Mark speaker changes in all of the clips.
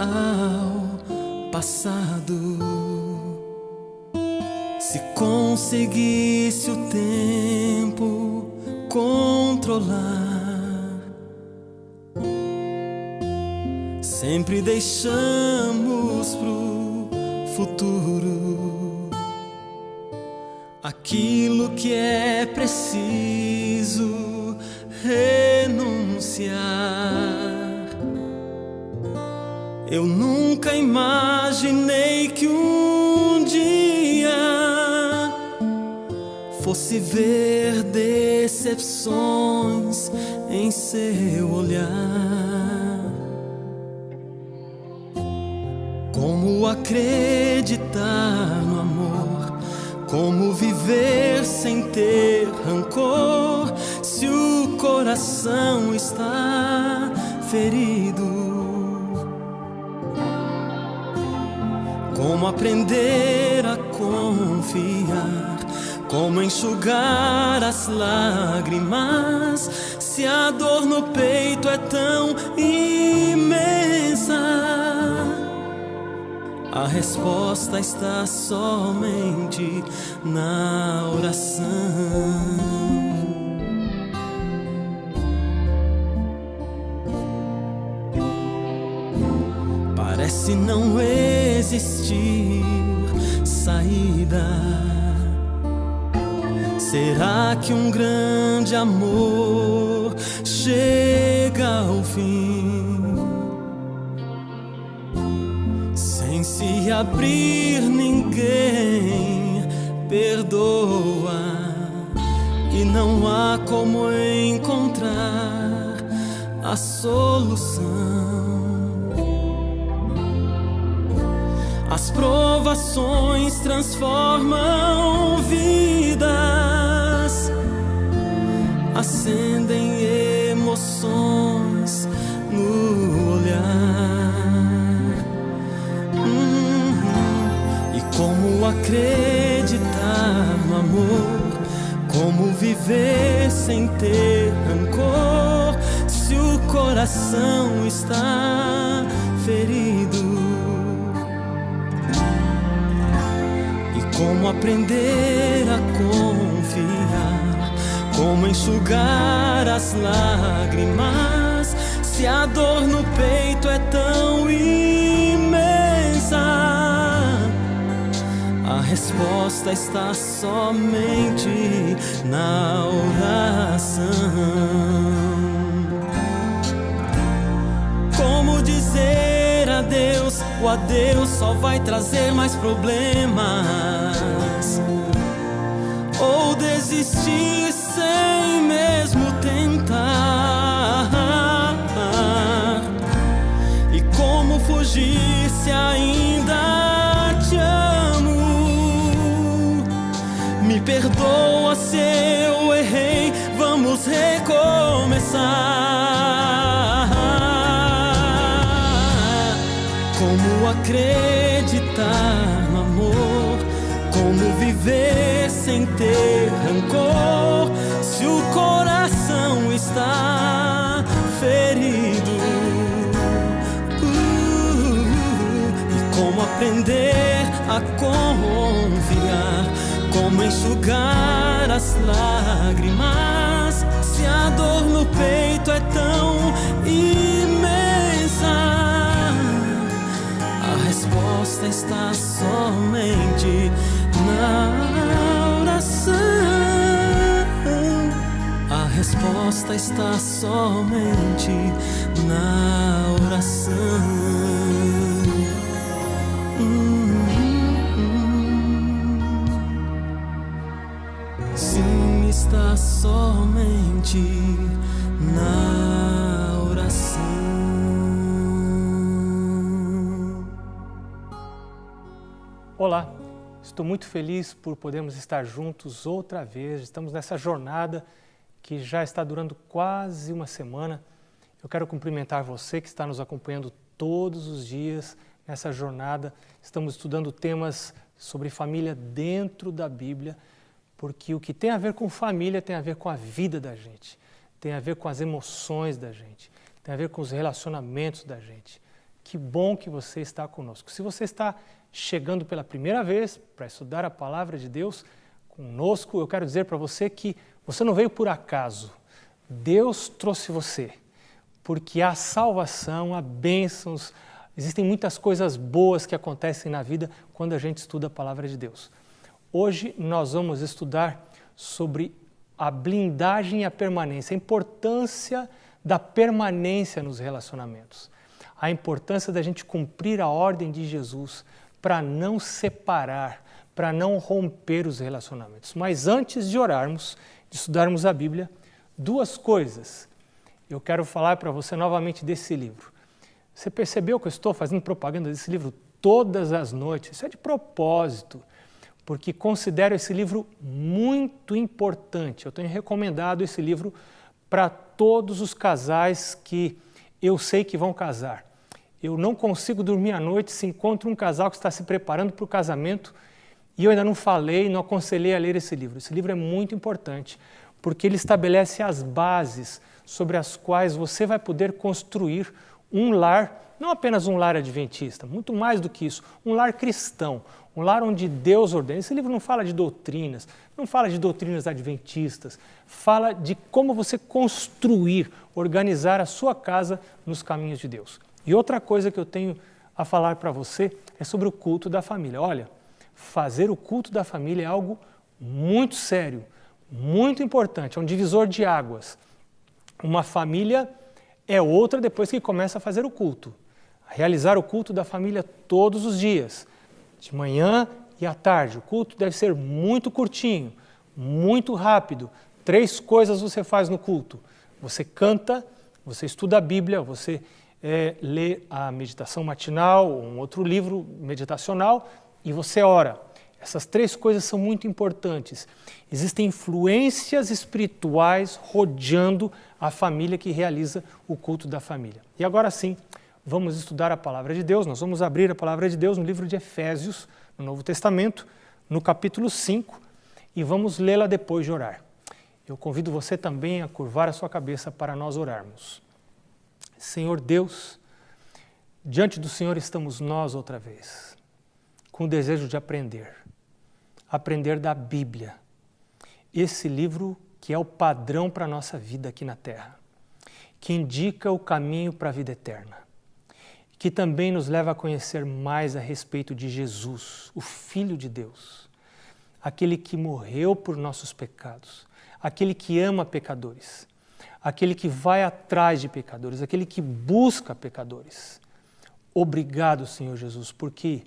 Speaker 1: ao passado. Se conseguisse o tempo controlar, sempre deixamos pro futuro aquilo que é preciso renunciar. Eu nunca imaginei que um dia fosse ver decepções em seu olhar. Como acreditar no amor? Como viver sem ter rancor se o coração está ferido? Como aprender a confiar? Como enxugar as lágrimas se a dor no peito é tão imensa? A resposta está somente na oração. Parece não existir saída. Será que um grande amor chega ao fim? Sem se abrir, ninguém perdoa, e não há como encontrar a solução. As provações transformam vidas, acendem emoções no olhar. E como acreditar no amor? Como viver sem ter rancor se o coração está ferido? Como aprender a confiar? Como enxugar as lágrimas se a dor no peito é tão imensa? A resposta está somente na oração. Como dizer adeus? O adeus só vai trazer mais problemas. Ou desistir sem mesmo tentar. E como fugir se ainda te amo? Me perdoa se eu errei, vamos recomeçar. Como acreditar no amor? Como viver sem ter rancor se o coração está ferido? E como aprender a confiar? Como enxugar as lágrimas se a dor no peito é tão imensa? A resposta está somente na oração. A resposta está somente na oração. Sim, está somente na oração.
Speaker 2: Olá, estou muito feliz por podermos estar juntos outra vez. Estamos nessa jornada que já está durando quase uma semana. Eu quero cumprimentar você que está nos acompanhando todos os dias nessa jornada. Estamos estudando temas sobre família dentro da Bíblia, porque o que tem a ver com família tem a ver com a vida da gente, tem a ver com as emoções da gente, tem a ver com os relacionamentos da gente, Que bom que você está conosco. Se você está chegando pela primeira vez para estudar a Palavra de Deus conosco, eu quero dizer para você que você não veio por acaso. Deus trouxe você, porque há salvação, há bênçãos, existem muitas coisas boas que acontecem na vida quando a gente estuda a Palavra de Deus. Hoje nós vamos estudar sobre a blindagem e a permanência, a importância da permanência nos relacionamentos, a importância da gente cumprir a ordem de Jesus para não separar, para não romper os relacionamentos. Mas antes de orarmos, de estudarmos a Bíblia, duas coisas. Eu quero falar para você novamente desse livro. Você percebeu que eu estou fazendo propaganda desse livro todas as noites? Isso é de propósito, porque considero esse livro muito importante. Eu tenho recomendado esse livro para todos os casais que eu sei que vão casar. Eu não consigo dormir à noite se encontro um casal que está se preparando para o casamento e eu ainda não falei, não aconselhei a ler esse livro. Esse livro é muito importante, porque ele estabelece as bases sobre as quais você vai poder construir um lar, não apenas um lar adventista, muito mais do que isso, um lar cristão, um lar onde Deus ordena. Esse livro não fala de doutrinas, não fala de doutrinas adventistas, fala de como você construir, organizar a sua casa nos caminhos de Deus. E outra coisa que eu tenho a falar para você é sobre o culto da família. Olha, fazer o culto da família é algo muito sério, muito importante, é um divisor de águas. Uma família é outra depois que começa a fazer o culto. Realizar o culto da família todos os dias, de manhã e à tarde. O culto deve ser muito curtinho, muito rápido. 3 coisas você faz no culto. Você canta, você estuda a Bíblia, você lê a meditação matinal, um outro livro meditacional e você ora. Essas 3 coisas são muito importantes. Existem influências espirituais rodeando a família que realiza o culto da família. E agora sim, vamos estudar a Palavra de Deus. Nós vamos abrir a Palavra de Deus no livro de Efésios, no Novo Testamento, no capítulo 5, e vamos lê-la depois de orar. Eu convido você também a curvar a sua cabeça para nós orarmos. Senhor Deus, diante do Senhor estamos nós outra vez, com o desejo de aprender da Bíblia, esse livro que é o padrão para a nossa vida aqui na Terra, que indica o caminho para a vida eterna, que também nos leva a conhecer mais a respeito de Jesus, o Filho de Deus, aquele que morreu por nossos pecados, aquele que ama pecadores, aquele que vai atrás de pecadores, aquele que busca pecadores. Obrigado, Senhor Jesus, porque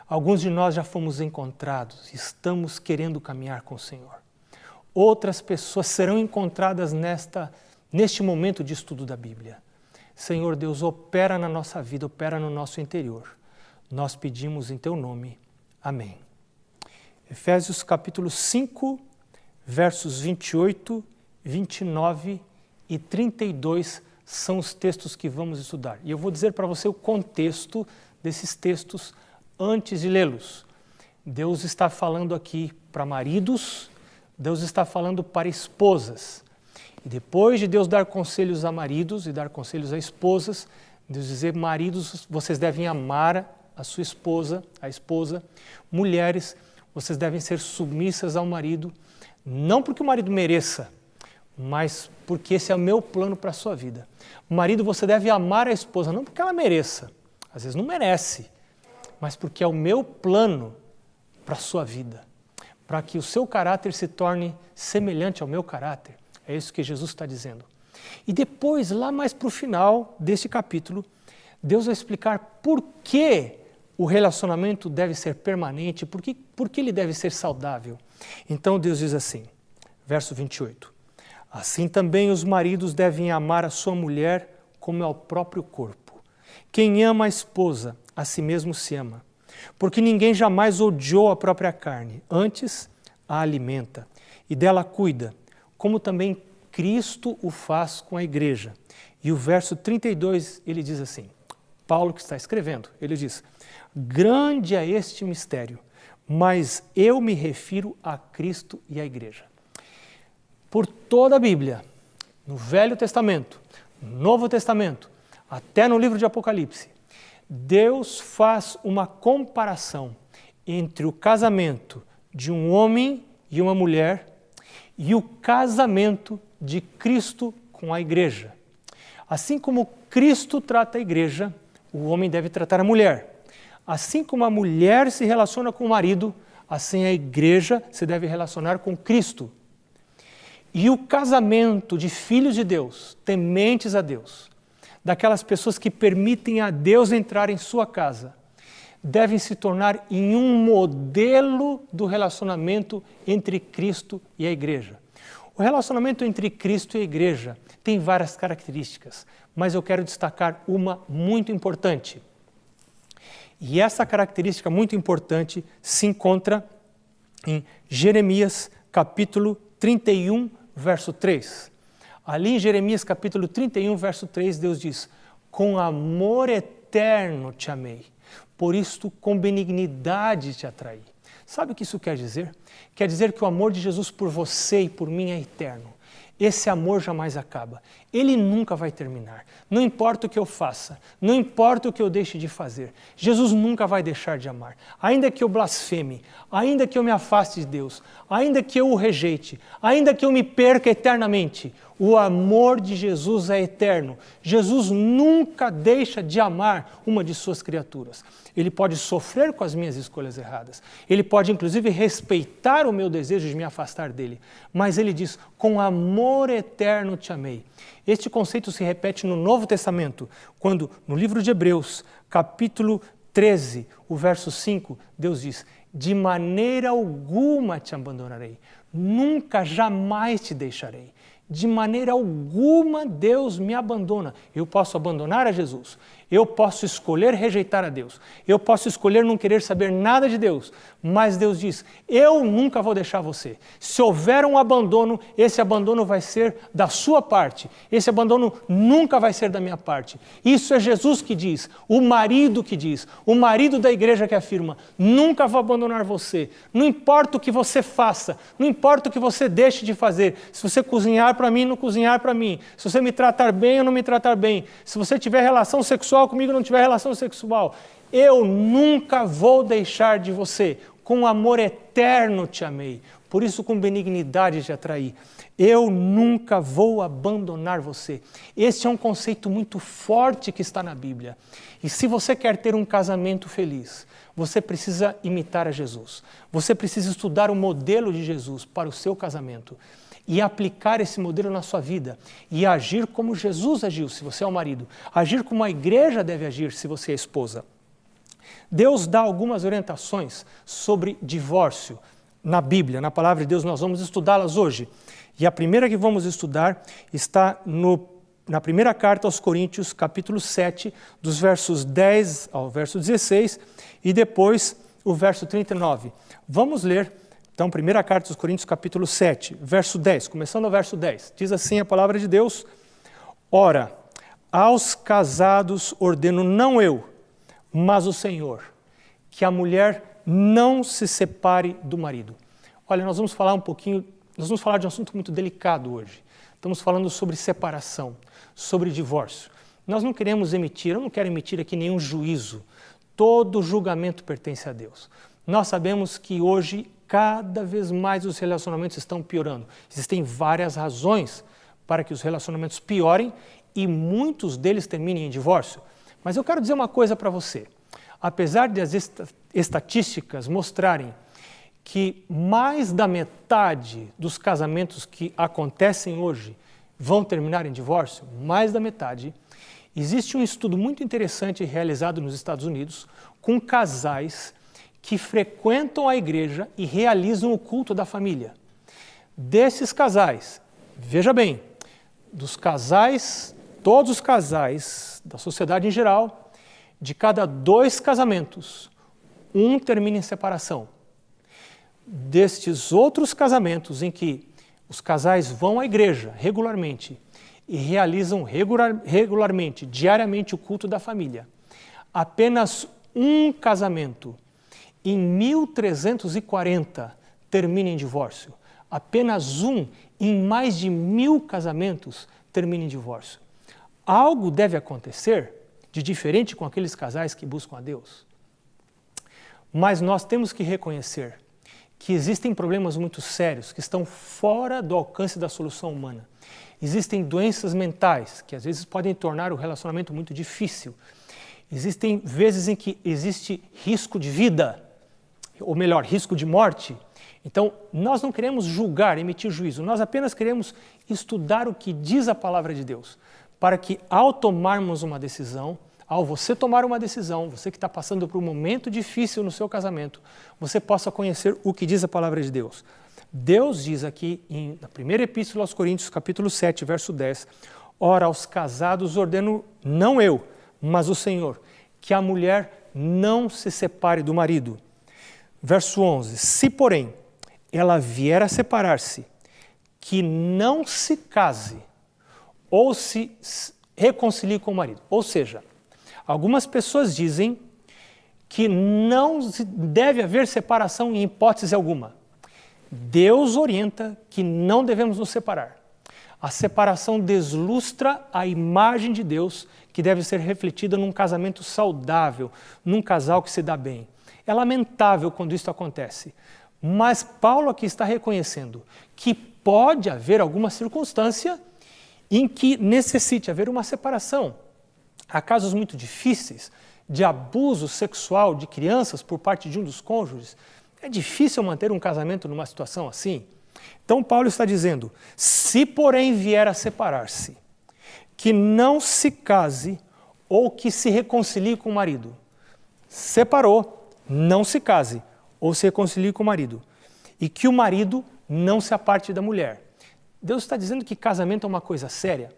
Speaker 2: alguns de nós já fomos encontrados, estamos querendo caminhar com o Senhor. Outras pessoas serão encontradas neste momento de estudo da Bíblia. Senhor Deus, opera na nossa vida, opera no nosso interior. Nós pedimos em Teu nome. Amém. Efésios capítulo 5, versos 28, 29 e 32 são os textos que vamos estudar. E eu vou dizer para você o contexto desses textos antes de lê-los. Deus está falando aqui para maridos, Deus está falando para esposas. E depois de Deus dar conselhos a maridos e dar conselhos a esposas, Deus dizer, maridos, vocês devem amar a sua esposa, a esposa. Mulheres, vocês devem ser submissas ao marido, não porque o marido mereça, mas porque esse é o meu plano para a sua vida. Marido, você deve amar a esposa, não porque ela mereça, às vezes não merece, mas porque é o meu plano para a sua vida, para que o seu caráter se torne semelhante ao meu caráter. É isso que Jesus está dizendo. E depois, lá mais para o final deste capítulo, Deus vai explicar por que o relacionamento deve ser permanente, por que ele deve ser saudável. Então Deus diz assim, verso 28, assim também os maridos devem amar a sua mulher como ao próprio corpo. Quem ama a esposa, a si mesmo se ama, porque ninguém jamais odiou a própria carne, antes a alimenta e dela cuida, como também Cristo o faz com a igreja. E o verso 32, ele diz assim, Paulo que está escrevendo, ele diz, grande é este mistério, mas eu me refiro a Cristo e à igreja. Por toda a Bíblia, no Velho Testamento, no Novo Testamento, até no livro de Apocalipse, Deus faz uma comparação entre o casamento de um homem e uma mulher e o casamento de Cristo com a igreja. Assim como Cristo trata a igreja, o homem deve tratar a mulher. Assim como a mulher se relaciona com o marido, assim a igreja se deve relacionar com Cristo. E o casamento de filhos de Deus, tementes a Deus, daquelas pessoas que permitem a Deus entrar em sua casa, devem se tornar em um modelo do relacionamento entre Cristo e a igreja. O relacionamento entre Cristo e a igreja tem várias características, mas eu quero destacar uma muito importante. E essa característica muito importante se encontra em Jeremias capítulo 31, verso 3. Ali em Jeremias capítulo 31, verso 3, Deus diz: com amor eterno te amei, por isto com benignidade te atraí. Sabe o que isso quer dizer? Quer dizer que o amor de Jesus por você e por mim é eterno. Esse amor jamais acaba. Ele nunca vai terminar. Não importa o que eu faça, não importa o que eu deixe de fazer, Jesus nunca vai deixar de amar. Ainda que eu blasfeme, ainda que eu me afaste de Deus, ainda que eu o rejeite, ainda que eu me perca eternamente, o amor de Jesus é eterno. Jesus nunca deixa de amar uma de suas criaturas. Ele pode sofrer com as minhas escolhas erradas. Ele pode, inclusive, respeitar o meu desejo de me afastar dele. Mas ele diz, com amor eterno te amei. Este conceito se repete no Novo Testamento, quando, no livro de Hebreus, capítulo 13, o verso 5, Deus diz, de maneira alguma te abandonarei, nunca, jamais te deixarei. De maneira alguma Deus me abandona. Eu posso abandonar a Jesus, eu posso escolher rejeitar a Deus, eu posso escolher não querer saber nada de Deus, mas Deus diz, eu nunca vou deixar você. Se houver um abandono, esse abandono vai ser da sua parte, esse abandono nunca vai ser da minha parte. Isso é Jesus que diz, o marido que diz, o marido da igreja que afirma, nunca vou abandonar você, não importa o que você faça, não importa o que você deixe de fazer, se você cozinhar para mim, não cozinhar para mim, se você me tratar bem ou não me tratar bem, se você tiver relação sexual comigo, não tiver relação sexual, eu nunca vou deixar de você, com amor eterno te amei, por isso com benignidade te atraí, eu nunca vou abandonar você. Esse é um conceito muito forte que está na Bíblia, e se você quer ter um casamento feliz, você precisa imitar a Jesus, você precisa estudar o modelo de Jesus para o seu casamento, e aplicar esse modelo na sua vida, e agir como Jesus agiu, se você é o marido, agir como a igreja deve agir, se você é a esposa. Deus dá algumas orientações sobre divórcio na Bíblia, na palavra de Deus, nós vamos estudá-las hoje. E a primeira que vamos estudar está na primeira carta aos Coríntios, capítulo 7, dos versos 10 ao verso 16, e depois o verso 39. Vamos ler então, primeira carta aos Coríntios, capítulo 7, verso 10, começando o verso 10, diz assim a palavra de Deus, ora, aos casados ordeno não eu, mas o Senhor, que a mulher não se separe do marido. Olha, nós vamos falar de um assunto muito delicado hoje. Estamos falando sobre separação, sobre divórcio. Nós não queremos eu não quero emitir aqui nenhum juízo. Todo julgamento pertence a Deus. Nós sabemos que hoje cada vez mais os relacionamentos estão piorando. Existem várias razões para que os relacionamentos piorem e muitos deles terminem em divórcio. Mas eu quero dizer uma coisa para você. Apesar de as estatísticas mostrarem que mais da metade dos casamentos que acontecem hoje vão terminar em divórcio, mais da metade, existe um estudo muito interessante realizado nos Estados Unidos com casais que frequentam a igreja e realizam o culto da família. Desses casais, veja bem, dos casais, todos os casais da sociedade em geral, de cada 2 casamentos, um termina em separação. Destes outros casamentos em que os casais vão à igreja regularmente e realizam regularmente, diariamente o culto da família, apenas um casamento em 1340 termina em divórcio. Apenas um em mais de 1000 casamentos termina em divórcio. Algo deve acontecer de diferente com aqueles casais que buscam a Deus? Mas nós temos que reconhecer que existem problemas muito sérios que estão fora do alcance da solução humana. Existem doenças mentais que às vezes podem tornar o relacionamento muito difícil. Existem vezes em que existe risco de vida, ou melhor, risco de morte. Então, nós não queremos julgar, emitir juízo, nós apenas queremos estudar o que diz a palavra de Deus, para que ao tomarmos uma decisão, ao você tomar uma decisão, você que está passando por um momento difícil no seu casamento, você possa conhecer o que diz a palavra de Deus. Deus diz aqui, na primeira epístola aos Coríntios, capítulo 7, verso 10, ora, aos casados ordeno, não eu, mas o Senhor, que a mulher não se separe do marido. Verso 11, se porém ela vier a separar-se, que não se case ou se reconcilie com o marido. Ou seja, algumas pessoas dizem que não deve haver separação em hipótese alguma. Deus orienta que não devemos nos separar. A separação deslustra a imagem de Deus que deve ser refletida num casamento saudável, num casal que se dá bem. É lamentável quando isso acontece, mas Paulo aqui está reconhecendo que pode haver alguma circunstância em que necessite haver uma separação. Há casos muito difíceis de abuso sexual de crianças por parte de um dos cônjuges. É difícil manter um casamento numa situação assim. Então Paulo está dizendo, se porém vier a separar-se, que não se case ou que se reconcilie com o marido. Separou, não se case ou se reconcilie com o marido. E que o marido não se aparte da mulher. Deus está dizendo que casamento é uma coisa séria.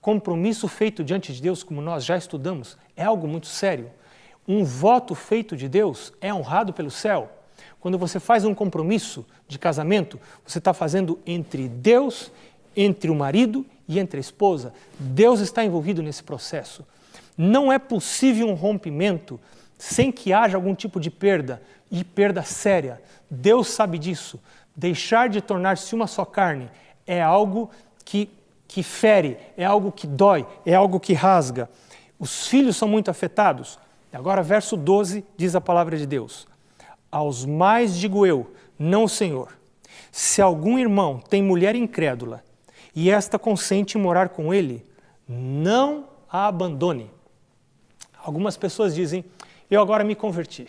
Speaker 2: Compromisso feito diante de Deus, como nós já estudamos, é algo muito sério. Um voto feito de Deus é honrado pelo céu. Quando você faz um compromisso de casamento, você está fazendo entre Deus, entre o marido e entre a esposa. Deus está envolvido nesse processo. Não é possível um rompimento sem que haja algum tipo de perda, e perda séria. Deus sabe disso. Deixar de tornar-se uma só carne é algo que fere, é algo que dói, é algo que rasga. Os filhos são muito afetados. Agora, verso 12, diz a palavra de Deus. Aos mais digo eu, não o Senhor. Se algum irmão tem mulher incrédula e esta consente em morar com ele, não a abandone. Algumas pessoas dizem, eu agora me converti,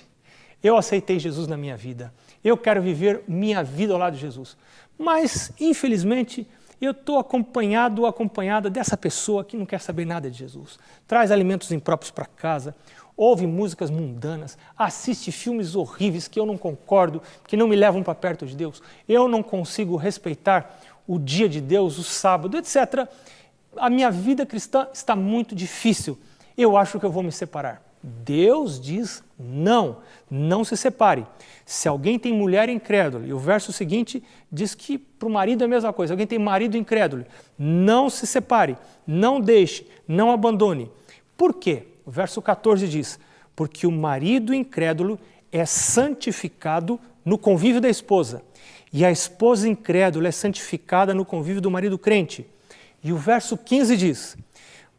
Speaker 2: eu aceitei Jesus na minha vida, eu quero viver minha vida ao lado de Jesus. Mas, infelizmente, eu estou acompanhado ou acompanhada dessa pessoa que não quer saber nada de Jesus. Traz alimentos impróprios para casa, ouve músicas mundanas, assiste filmes horríveis que eu não concordo, que não me levam para perto de Deus. Eu não consigo respeitar o dia de Deus, o sábado, etc. A minha vida cristã está muito difícil. Eu acho que eu vou me separar. Deus diz não, não se separe. Se alguém tem mulher incrédula, e o verso seguinte diz que para o marido é a mesma coisa, alguém tem marido incrédulo, não se separe, não deixe, não abandone. Por quê? O verso 14 diz, porque o marido incrédulo é santificado no convívio da esposa, e a esposa incrédula é santificada no convívio do marido crente. E o verso 15 diz,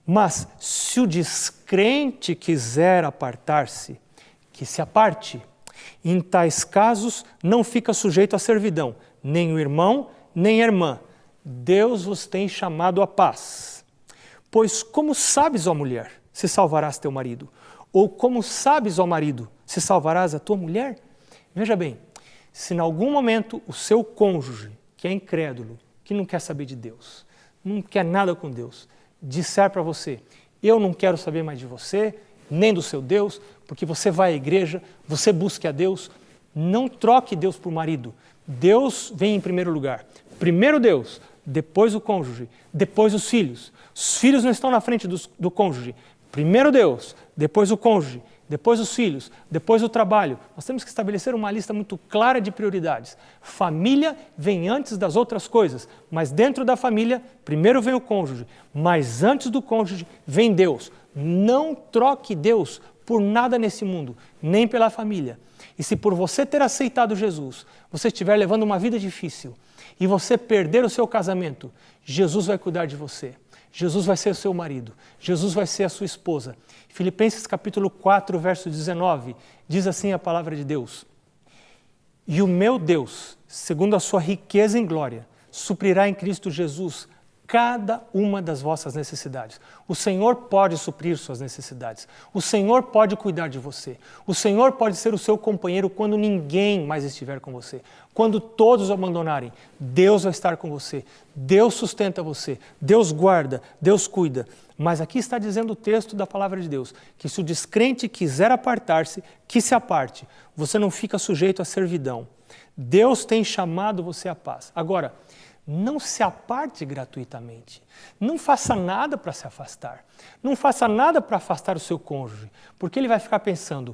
Speaker 2: mas se o descrente quiser apartar-se, que se aparte. Em tais casos não fica sujeito à servidão, nem o irmão, nem a irmã. Deus vos tem chamado à paz. Pois como sabes, ó mulher, se salvarás teu marido? Ou como sabes, ó marido, se salvarás a tua mulher? Veja bem, se em algum momento o seu cônjuge, que é incrédulo, que não quer saber de Deus, não quer nada com Deus, disser para você, eu não quero saber mais de você, nem do seu Deus, porque você vai à igreja, você busca a Deus, não troque Deus por marido. Deus vem em primeiro lugar. Primeiro Deus, depois o cônjuge, depois os filhos. Os filhos não estão na frente do cônjuge. Primeiro Deus, depois o cônjuge, depois os filhos, depois o trabalho. Nós temos que estabelecer uma lista muito clara de prioridades. Família vem antes das outras coisas, mas dentro da família, primeiro vem o cônjuge, mas antes do cônjuge vem Deus. Não troque Deus por nada nesse mundo, nem pela família. E se por você ter aceitado Jesus, você estiver levando uma vida difícil e você perder o seu casamento, Jesus vai cuidar de você. Jesus vai ser o seu marido, Jesus vai ser a sua esposa. Filipenses capítulo 4, verso 19, diz assim a palavra de Deus: e o meu Deus, segundo a sua riqueza em glória, suprirá em Cristo Jesus cada uma das vossas necessidades. O Senhor pode suprir suas necessidades. O Senhor pode cuidar de você. O Senhor pode ser o seu companheiro quando ninguém mais estiver com você. Quando todos o abandonarem, Deus vai estar com você. Deus sustenta você. Deus guarda. Deus cuida. Mas aqui está dizendo o texto da palavra de Deus, que se o descrente quiser apartar-se, que se aparte. Você não fica sujeito à servidão. Deus tem chamado você à paz. Agora, não se aparte gratuitamente. Não faça nada para se afastar. Não faça nada para afastar o seu cônjuge, porque ele vai ficar pensando,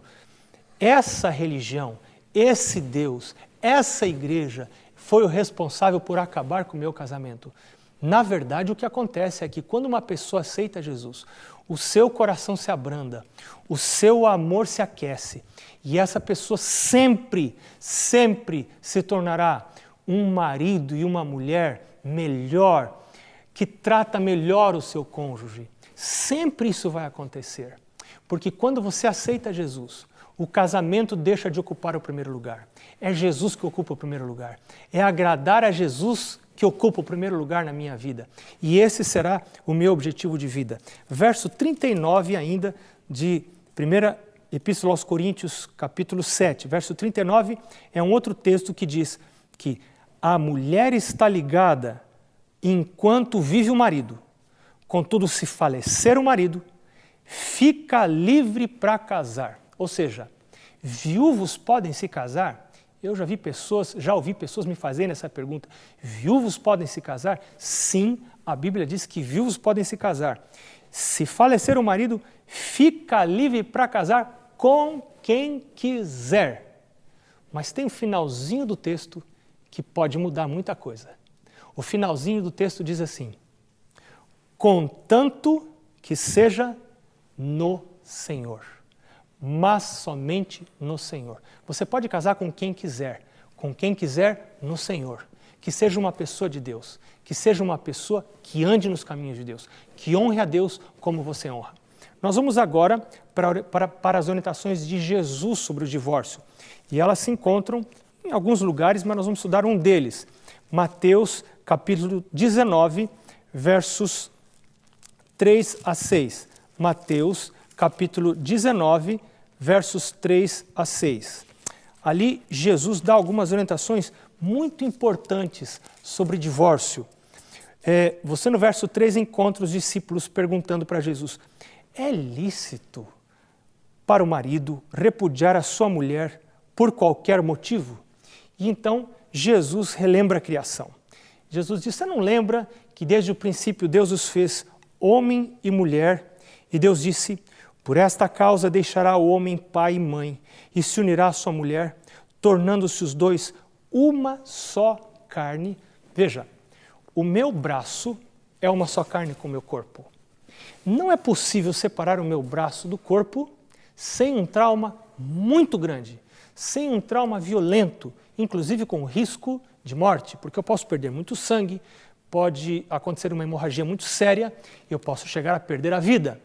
Speaker 2: essa religião, esse Deus, essa igreja foi o responsável por acabar com o meu casamento. Na verdade, o que acontece é que quando uma pessoa aceita Jesus, o seu coração se abranda, o seu amor se aquece e essa pessoa sempre se tornará um marido e uma mulher melhor, que trata melhor o seu cônjuge. Sempre isso vai acontecer. Porque quando você aceita Jesus, o casamento deixa de ocupar o primeiro lugar. É Jesus que ocupa o primeiro lugar. É agradar a Jesus que ocupa o primeiro lugar na minha vida. E esse será o meu objetivo de vida. Verso 39 ainda de 1 Epístola aos Coríntios, capítulo 7. Verso 39 é um outro texto que diz que a mulher está ligada enquanto vive o marido. Contudo, se falecer o marido, fica livre para casar. Ou seja, viúvos podem se casar? Eu já ouvi pessoas me fazerem essa pergunta. Viúvos podem se casar? Sim, a Bíblia diz que viúvos podem se casar. Se falecer o marido, fica livre para casar com quem quiser. Mas tem um finalzinho do texto que pode mudar muita coisa. O finalzinho do texto diz assim: contanto que seja no Senhor, mas somente no Senhor. Você pode casar com quem quiser no Senhor. Que seja uma pessoa de Deus, que seja uma pessoa que ande nos caminhos de Deus, que honre a Deus como você honra. Nós vamos agora para as orientações de Jesus sobre o divórcio. E elas se encontram em alguns lugares, mas nós vamos estudar um deles. Mateus, capítulo 19, versos 3 a 6. Mateus, capítulo 19, versos 3 a 6. Ali, Jesus dá algumas orientações muito importantes sobre divórcio. Você, no verso 3, encontra os discípulos perguntando para Jesus: é lícito para o marido repudiar a sua mulher por qualquer motivo? E então, Jesus relembra a criação. Jesus diz: você não lembra que desde o princípio Deus os fez homem e mulher? E Deus disse: por esta causa deixará o homem pai e mãe, e se unirá à sua mulher, tornando-se os dois uma só carne. Veja, o meu braço é uma só carne com o meu corpo. Não é possível separar o meu braço do corpo sem um trauma muito grande, sem um trauma violento, inclusive com risco de morte, porque eu posso perder muito sangue, pode acontecer uma hemorragia muito séria e eu posso chegar a perder a vida.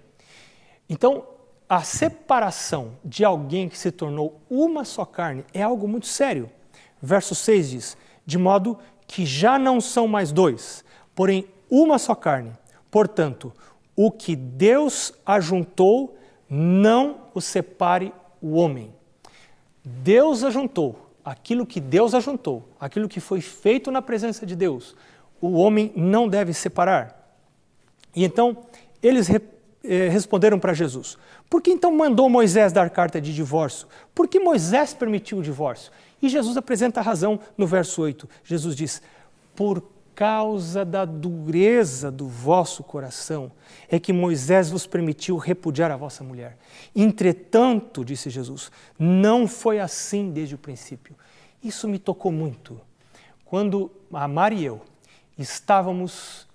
Speaker 2: Então, a separação de alguém que se tornou uma só carne é algo muito sério. Verso 6 diz: de modo que já não são mais dois, porém uma só carne. Portanto, o que Deus ajuntou, não o separe o homem. Deus ajuntou. Aquilo que Deus ajuntou, aquilo que foi feito na presença de Deus, o homem não deve separar. E então, eles responderam para Jesus: por que então mandou Moisés dar carta de divórcio? Por que Moisés permitiu o divórcio? E Jesus apresenta a razão no verso 8. Jesus diz: por causa da dureza do vosso coração é que Moisés vos permitiu repudiar a vossa mulher. Entretanto, disse Jesus, não foi assim desde o princípio. Isso me tocou muito. Quando a Mari e eu estávamos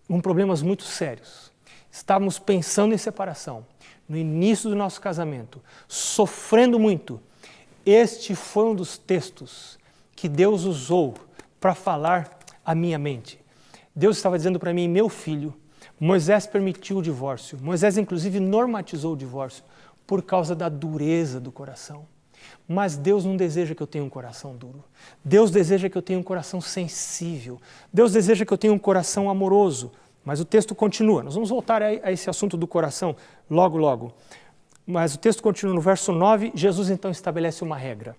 Speaker 2: com problemas muito sérios, estávamos pensando em separação, no início do nosso casamento, sofrendo muito, este foi um dos textos que Deus usou para falar a minha mente. Deus estava dizendo para mim: meu filho, Moisés permitiu o divórcio. Moisés, inclusive, normatizou o divórcio por causa da dureza do coração. Mas Deus não deseja que eu tenha um coração duro. Deus deseja que eu tenha um coração sensível. Deus deseja que eu tenha um coração amoroso. Mas o texto continua. Nós vamos voltar a esse assunto do coração logo, logo. Mas o texto continua no verso 9. Jesus então estabelece uma regra.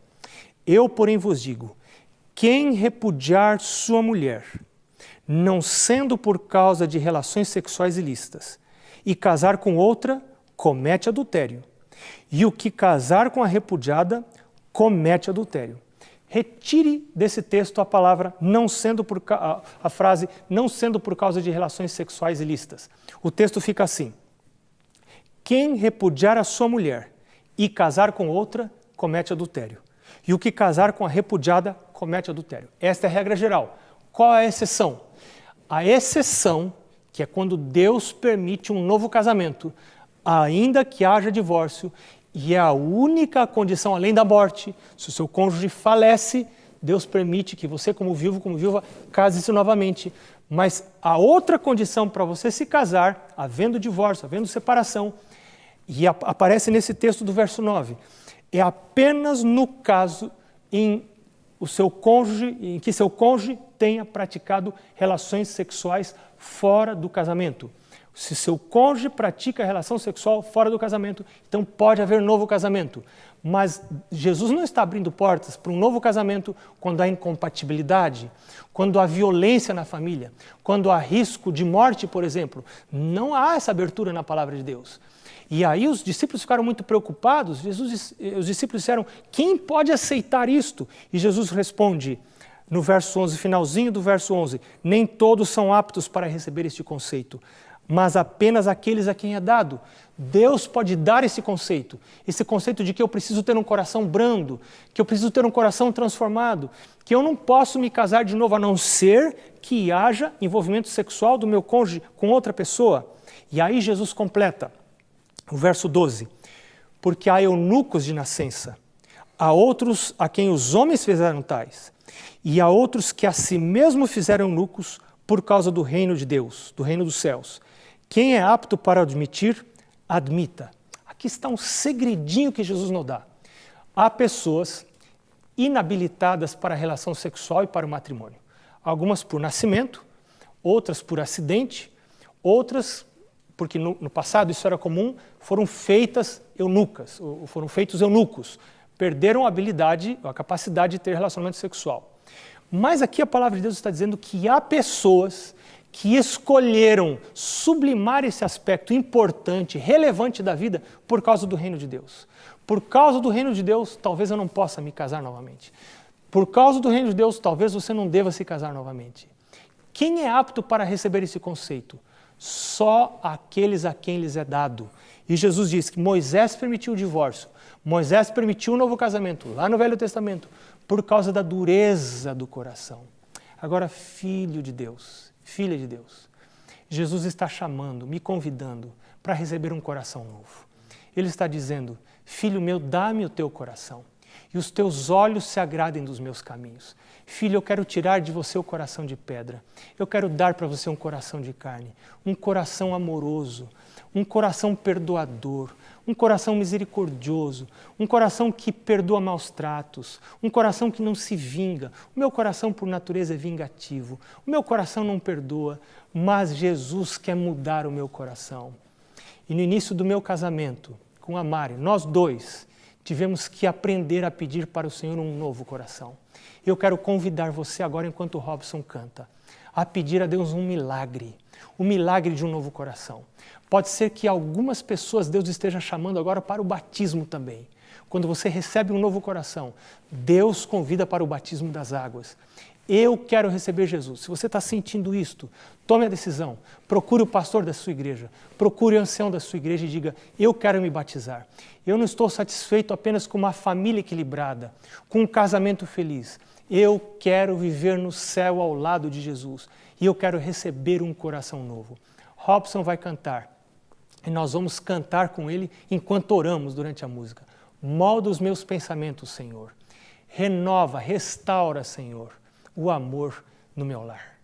Speaker 2: Eu, porém, vos digo, quem repudiar sua mulher, não sendo por causa de relações sexuais ilícitas, e casar com outra, comete adultério. E o que casar com a repudiada, comete adultério. Retire desse texto a palavra a frase não sendo por causa de relações sexuais ilícitas. O texto fica assim: quem repudiar a sua mulher e casar com outra, comete adultério. E o que casar com a repudiada, comete adultério. Esta é a regra geral. Qual é a exceção? A exceção, que é quando Deus permite um novo casamento, ainda que haja divórcio, e é a única condição, além da morte, se o seu cônjuge falece, Deus permite que você, como viúva, case-se novamente. Mas a outra condição para você se casar, havendo divórcio, havendo separação, e aparece nesse texto do verso 9, é apenas no caso em que seu cônjuge tenha praticado relações sexuais fora do casamento. Se seu cônjuge pratica relação sexual fora do casamento, então pode haver novo casamento. Mas Jesus não está abrindo portas para um novo casamento quando há incompatibilidade, quando há violência na família, quando há risco de morte, por exemplo. Não há essa abertura na palavra de Deus. E aí os discípulos ficaram muito preocupados. Os discípulos disseram, quem pode aceitar isto? E Jesus responde no verso 11, finalzinho do verso 11, nem todos são aptos para receber este conceito, mas apenas aqueles a quem é dado. Deus pode dar esse conceito de que eu preciso ter um coração brando, que eu preciso ter um coração transformado, que eu não posso me casar de novo, a não ser que haja envolvimento sexual do meu cônjuge com outra pessoa. E aí Jesus completa, o verso 12, porque há eunucos de nascença, há outros a quem os homens fizeram tais, e há outros que a si mesmo fizeram eunucos por causa do reino de Deus, do reino dos céus. Quem é apto para admitir, admita. Aqui está um segredinho que Jesus nos dá. Há pessoas inabilitadas para a relação sexual e para o matrimônio. Algumas por nascimento, outras por acidente, outras, porque no passado isso era comum, foram feitas eunucas, ou foram feitos eunucos. Perderam a habilidade, a capacidade de ter relacionamento sexual. Mas aqui a palavra de Deus está dizendo que há pessoas que escolheram sublimar esse aspecto importante, relevante da vida por causa do reino de Deus. Por causa do reino de Deus, talvez eu não possa me casar novamente. Por causa do reino de Deus, talvez você não deva se casar novamente. Quem é apto para receber esse conceito? Só aqueles a quem lhes é dado. E Jesus diz que Moisés permitiu o divórcio, Moisés permitiu o novo casamento, lá no Velho Testamento, por causa da dureza do coração. Agora, filho de Deus, filha de Deus, Jesus está chamando, me convidando para receber um coração novo. Ele está dizendo, filho meu, dá-me o teu coração e os teus olhos se agradem dos meus caminhos. Filho, eu quero tirar de você o coração de pedra. Eu quero dar para você um coração de carne, um coração amoroso, um coração perdoador, um coração misericordioso, um coração que perdoa maus tratos, um coração que não se vinga. O meu coração, por natureza, é vingativo. O meu coração não perdoa, mas Jesus quer mudar o meu coração. E no início do meu casamento, com a Mari, nós dois tivemos que aprender a pedir para o Senhor um novo coração. Eu quero convidar você agora, enquanto o Robson canta, a pedir a Deus um milagre, o milagre de um novo coração. Pode ser que algumas pessoas Deus esteja chamando agora para o batismo também. Quando você recebe um novo coração, Deus convida para o batismo das águas. Eu quero receber Jesus. Se você está sentindo isto, tome a decisão. Procure o pastor da sua igreja, procure o ancião da sua igreja e diga, eu quero me batizar. Eu não estou satisfeito apenas com uma família equilibrada, com um casamento feliz. Eu quero viver no céu ao lado de Jesus e eu quero receber um coração novo. Robson vai cantar e nós vamos cantar com ele enquanto oramos durante a música. Molda os meus pensamentos, Senhor. Renova, restaura, Senhor, o amor no meu lar.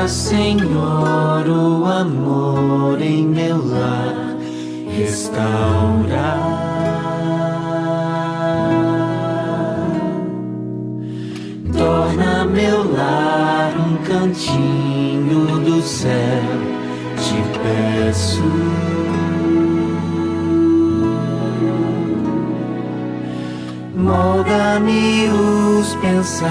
Speaker 1: Senhor, o amor em meu lar, restaura. Torna meu lar um cantinho do céu, te peço. Molda-me os pensamentos,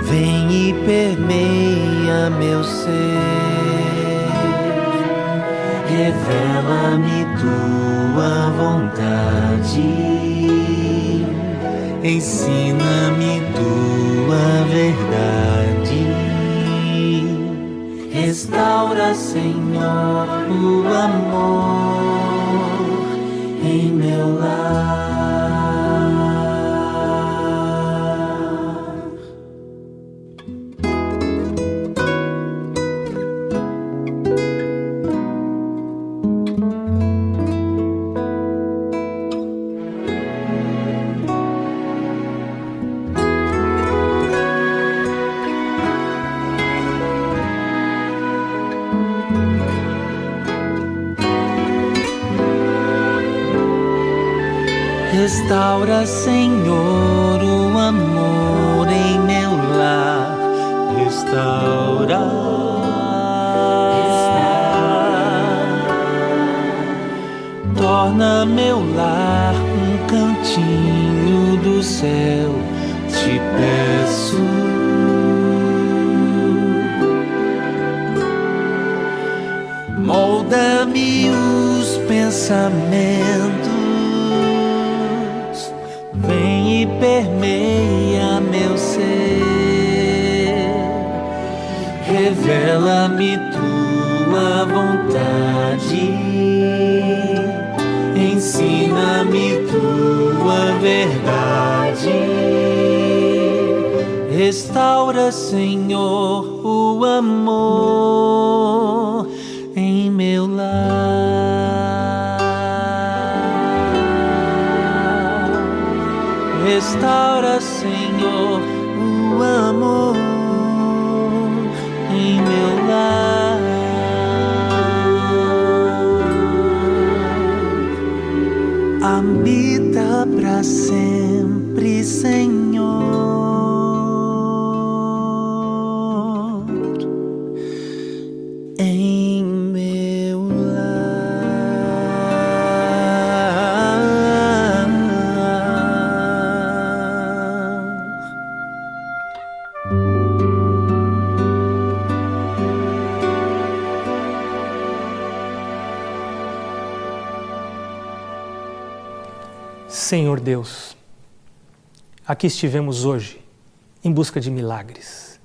Speaker 1: vem e permeia meu ser. Revela-me tua vontade, ensina-me tua verdade. Restaura, Senhor, o amor em meu lar. Restaura, Senhor, o amor em meu lar. Restaura. Torna meu lar um cantinho do céu, te peço. Molda-me os pensamentos, vem e permeia meu ser. Revela-me tua vontade, ensina-me tua verdade. Restaura, Senhor, o amor em meu lar. Restaura, Senhor, o amor em meu lar. Habita para sempre, Senhor, em meu lar.
Speaker 2: Senhor Deus, aqui estivemos hoje em busca de milagres,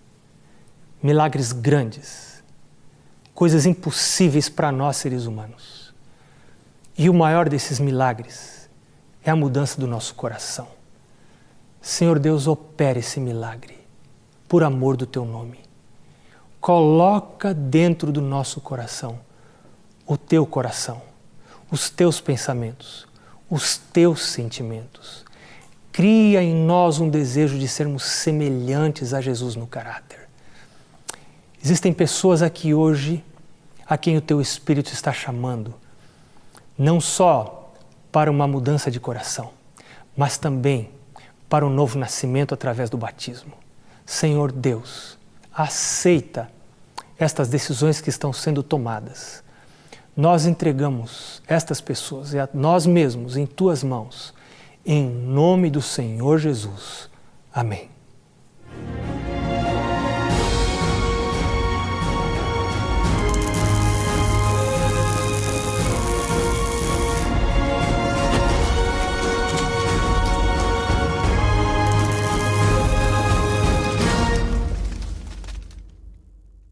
Speaker 2: milagres grandes, coisas impossíveis para nós seres humanos. E o maior desses milagres é a mudança do nosso coração. Senhor Deus, opera esse milagre, por amor do Teu nome. Coloca dentro do nosso coração o Teu coração, os Teus pensamentos, os Teus sentimentos. Cria em nós um desejo de sermos semelhantes a Jesus no caráter. Existem pessoas aqui hoje a quem o Teu Espírito está chamando, não só para uma mudança de coração, mas também para um novo nascimento através do batismo. Senhor Deus, aceita estas decisões que estão sendo tomadas. Nós entregamos estas pessoas e a nós mesmos em Tuas mãos, em nome do Senhor Jesus. Amém.